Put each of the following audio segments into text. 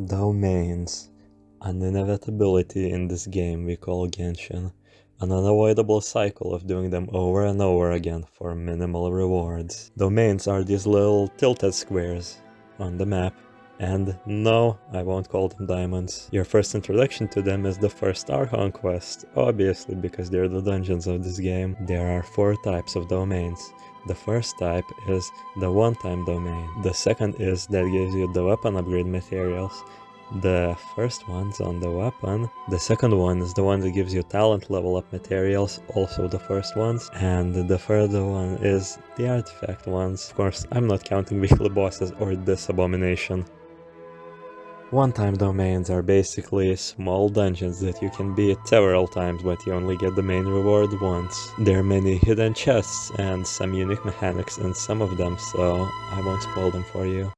Domains. An inevitability in this game we call Genshin. An unavoidable cycle of doing them over and over again for minimal rewards. Domains are these little tilted squares on the map. And no, I won't call them diamonds. Your first introduction to them is the first Archon quest, obviously because they're the dungeons of this game. There are 4 types of domains. The first type is the one-time domain. The second is that gives you the weapon upgrade materials. The first one's on the weapon. The second one is the one that gives you talent level up materials, also the first ones. And the third one is the artifact ones. Of course, I'm not counting weekly bosses or this abomination. One-time domains are basically small dungeons that you can beat several times, but you only get the main reward once. There are many hidden chests and some unique mechanics in some of them, so I won't spoil them for you.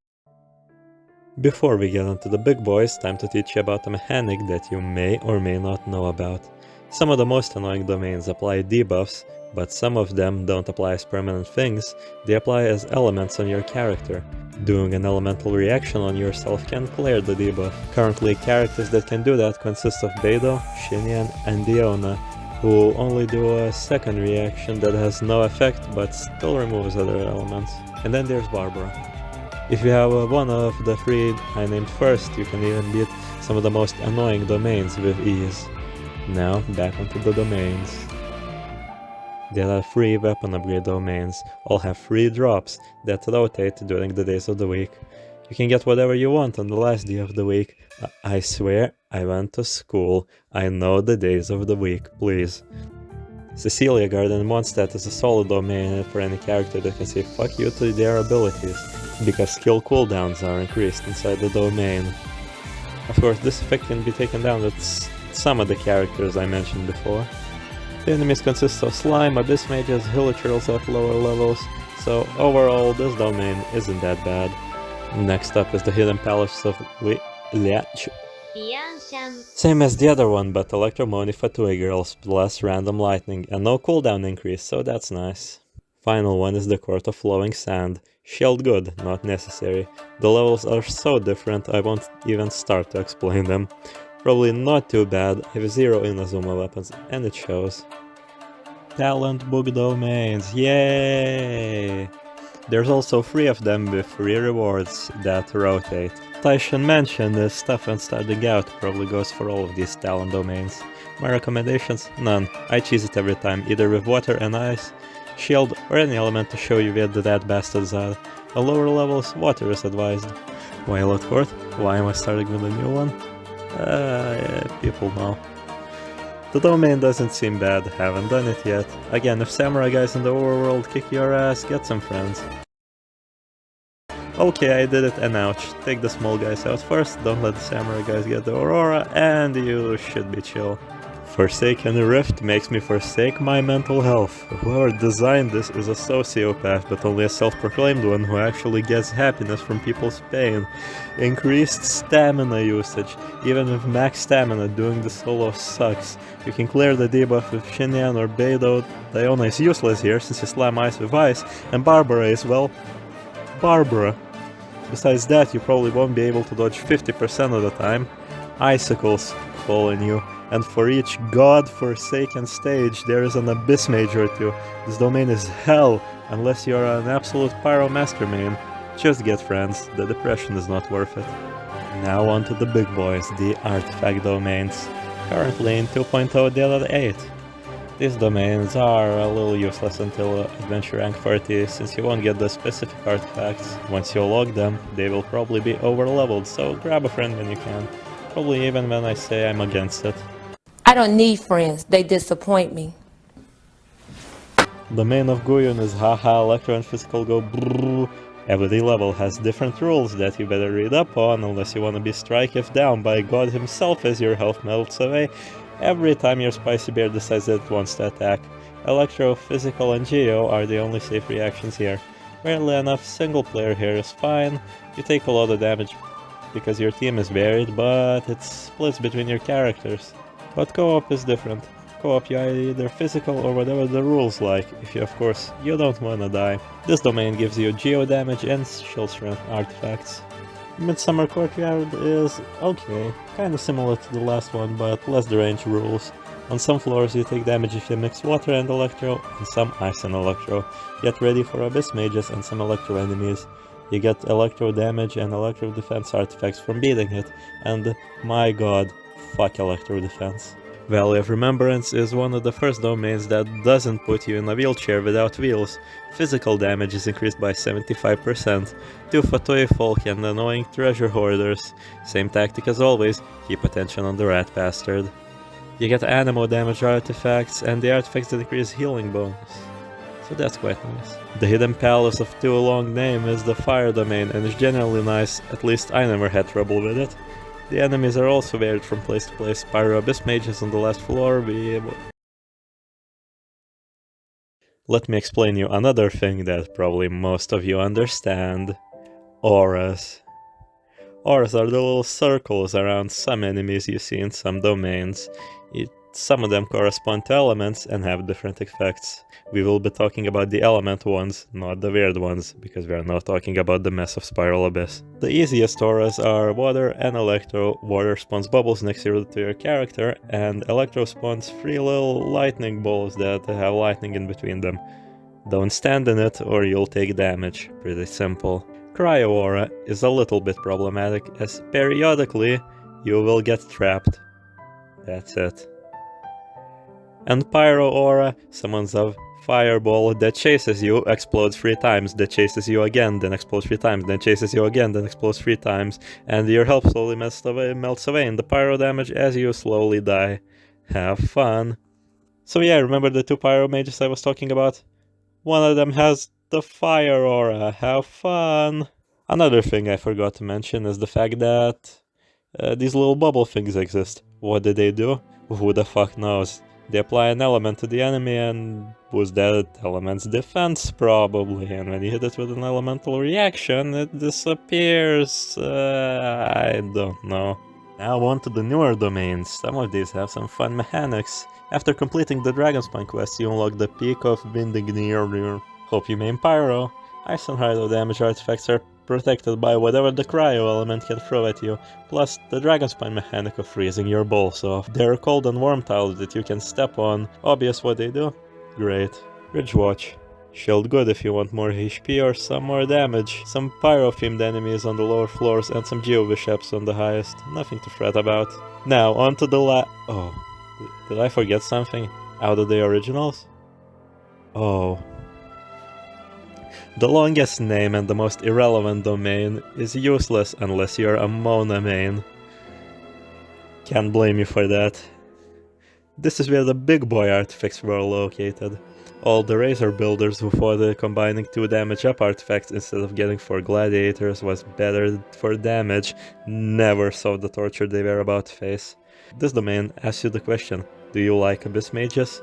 Before we get onto the big boys, time to teach you about a mechanic that you may or may not know about. Some of the most annoying domains apply debuffs, but some of them don't apply as permanent things, they apply as elements on your character. Doing an elemental reaction on yourself can clear the debuff. Currently, characters that can do that consist of Beidou, Xinyan, and Diona, who only do a second reaction that has no effect but still removes other elements. And then there's Barbara. If you have one of the 3 I named first, you can even beat some of the most annoying domains with ease. Now, back onto the domains. There are 3 weapon upgrade domains, all have 3 drops that rotate during the days of the week. You can get whatever you want on the last day of the week. I swear, I went to school, I know the days of the week, please. Cecilia Garden Mondstadt is a solid domain for any character that can say fuck you to their abilities, because skill cooldowns are increased inside the domain. Of course, this effect can be taken down with some of the characters I mentioned before. The enemies consist of slime, abyss mages, hilichurls at lower levels, so overall this domain isn't that bad. Next up is the Hidden Palace of Liach. Same as the other one, but Electromoni for 2 girls, plus random lightning, and no cooldown increase, so that's nice. Final one is the Court of Flowing Sand. Shield good, not necessary. The levels are so different I won't even start to explain them. Probably not too bad, I have 0 Inazuma weapons, and it shows. Talent book domains, yay! There's also 3 of them with 3 rewards that rotate. I should mention this stuff when starting out probably goes for all of these talent domains. My recommendations? None. I cheese it every time, either with water and ice, shield, or any element to show you where the dead bastards are. At lower levels, water is advised. Violet Court? Why am I starting with a new one? Yeah, people know. The domain doesn't seem bad, haven't done it yet. Again, if samurai guys in the overworld kick your ass, get some friends. Okay, I did it, and ouch. Take the small guys out first, don't let the samurai guys get the aurora, and you should be chill. Forsaken Rift makes me forsake my mental health. Whoever designed this is a sociopath, but only a self-proclaimed one who actually gets happiness from people's pain. Increased stamina usage. Even with max stamina, doing the solo sucks. You can clear the debuff with Xinyan or Beidou. Diona is useless here since you slam ice with ice, and Barbara is, well, Barbara. Besides that, you probably won't be able to dodge 50% of the time. Icicles fall on you. And for each god-forsaken stage, there is an abyss mage or 2. This domain is hell, unless you're an absolute pyro master main. Just get friends, the depression is not worth it. Now on to the big boys, the artifact domains. Currently in 2.0 there are 8. These domains are a little useless until adventure rank 30, since you won't get the specific artifacts. Once you log them, they will probably be overleveled, so grab a friend when you can. Probably even when I say I'm against it. I don't need friends, they disappoint me. The main of Guyun is haha, electro and physical go brrrr. Every level has different rules that you better read up on, unless you wanna be strike if down by God himself as your health melts away every time your spicy bear decides that it wants to attack. Electro, physical and geo are the only safe reactions here. Rarely enough, single player here is fine. You take a lot of damage because your team is varied, but it splits between your characters. But co-op is different. Co-op you are either physical or whatever the rules like, if you of course you don't wanna die. This domain gives you geo damage and shield strength artifacts. Midsummer Courtyard is okay, kinda similar to the last one, but less the range rules. On some floors you take damage if you mix water and electro, and some ice and electro. Get ready for abyss mages and some electro enemies. You get electro damage and electro defense artifacts from beating it, and my god, fuck electro defense. Valley of Remembrance is one of the first domains that doesn't put you in a wheelchair without wheels. Physical damage is increased by 75%. Two Fatoi folk and annoying treasure hoarders. Same tactic as always, keep attention on the rat bastard. You get animal damage artifacts and the artifacts that increase healing bonus. So that's quite nice. The Hidden Palace of Too Long Name is the fire domain and is generally nice, at least I never had trouble with it. The enemies are also varied from place to place. Pyro Abyss Mages on the last floor Let me explain you another thing that probably most of you understand. Auras. Auras are the little circles around some enemies you see in some domains. Some of them correspond to elements and have different effects. We will be talking about the element ones, not the weird ones, because we are not talking about the mess of Spiral Abyss. The easiest auras are water and electro. Water spawns bubbles next to your character, and electro spawns 3 little lightning balls that have lightning in between them. Don't stand in it or you'll take damage, pretty simple. Cryo aura is a little bit problematic, as periodically you will get trapped. That's it. And Pyro Aura summons a fireball that chases you, explodes 3 times, that chases you again, then explodes 3 times, then chases you again, then explodes 3 times, and your health slowly melts away in the pyro damage as you slowly die. Have fun. So yeah, remember the 2 pyro mages I was talking about? One of them has the fire aura. Have fun. Another thing I forgot to mention is the fact that these little bubble things exist. What do? Who the fuck knows? They apply an element to the enemy and boost that element's defense, probably, and when you hit it with an elemental reaction, it disappears. I don't know. Now on to the newer domains. Some of these have some fun mechanics. After completing the Dragonspine quest, you unlock the Peak of Vindignir. Hope you main Pyro. Ice and Hydro damage artifacts are protected by whatever the cryo element can throw at you, plus the Dragonspine mechanic of freezing your balls off. They're cold and warm tiles that you can step on. Obvious what they do? Great. Bridge Watch. Shield good if you want more HP or some more damage. Some pyro-themed enemies on the lower floors and some geo-bishops on the highest. Nothing to fret about. Now, on to the oh. Did I forget something? Out of the originals? Oh. The longest name and the most irrelevant domain is useless unless you're a Mona main. Can't blame you for that. This is where the big boy artifacts were located. All the Razor builders who thought combining 2 damage up artifacts instead of getting 4 gladiators was better for damage never saw the torture they were about to face. This domain asks you the question, do you like Abyss Mages?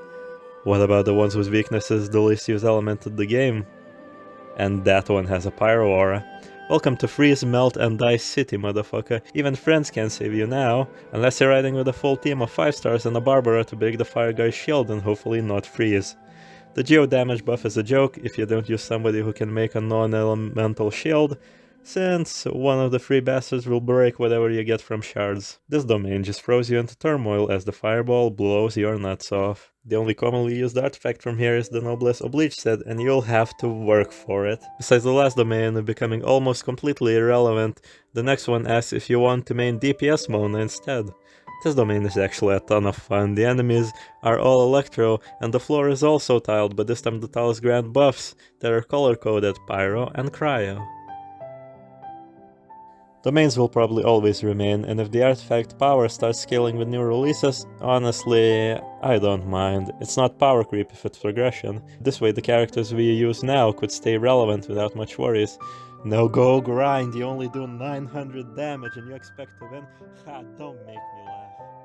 What about the ones whose weakness is the least used element of the game? And that one has a pyro aura. Welcome to Freeze, Melt and Die City, motherfucker. Even friends can't save you now, unless you're riding with a full team of 5 stars and a Barbara to break the fire guy's shield and hopefully not freeze. The geo damage buff is a joke if you don't use somebody who can make a non-elemental shield, since one of the 3 bastards will break whatever you get from shards. This domain just throws you into turmoil as the fireball blows your nuts off. The only commonly used artifact from here is the Noblesse Oblige set, and you'll have to work for it. Besides the last domain becoming almost completely irrelevant, the next one asks if you want to main DPS Mona instead. This domain is actually a ton of fun. The enemies are all electro, and the floor is also tiled, but this time the tiles grant buffs that are color-coded Pyro and Cryo. Domains will probably always remain, and if the artifact power starts scaling with new releases, honestly, I don't mind. It's not power creep if it's progression. This way the characters we use now could stay relevant without much worries. No go grind, you only do 900 damage and you expect to win? Ha, don't make me laugh.